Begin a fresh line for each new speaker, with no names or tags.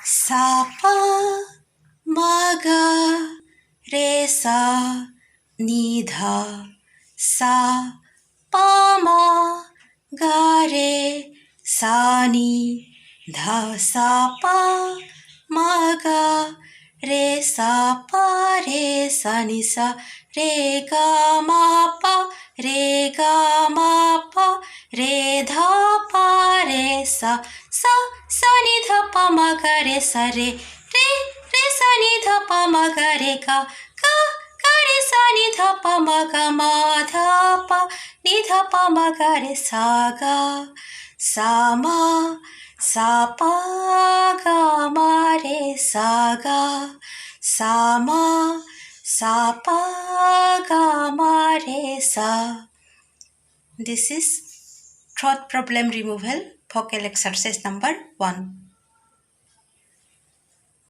सा पा मा गा रे सा नि धा सा पा मा गा रे सा नि धा सा पा मा गा रे सा पा रे सा नि सा रे गा मा पा रे गा मा पा रे धा पा रे सा सा नि धा पा मा गा रे सा रे सा नि धा पा मा गा रे गा रे सा नि धा पा मा गा मा धा पा नि धा पा मा गा रे सा गा सा मा सा पा गा मा रे सा गा सा मा सा पा गा मा रे सा. This is throat problem removal vocal exercise number 1.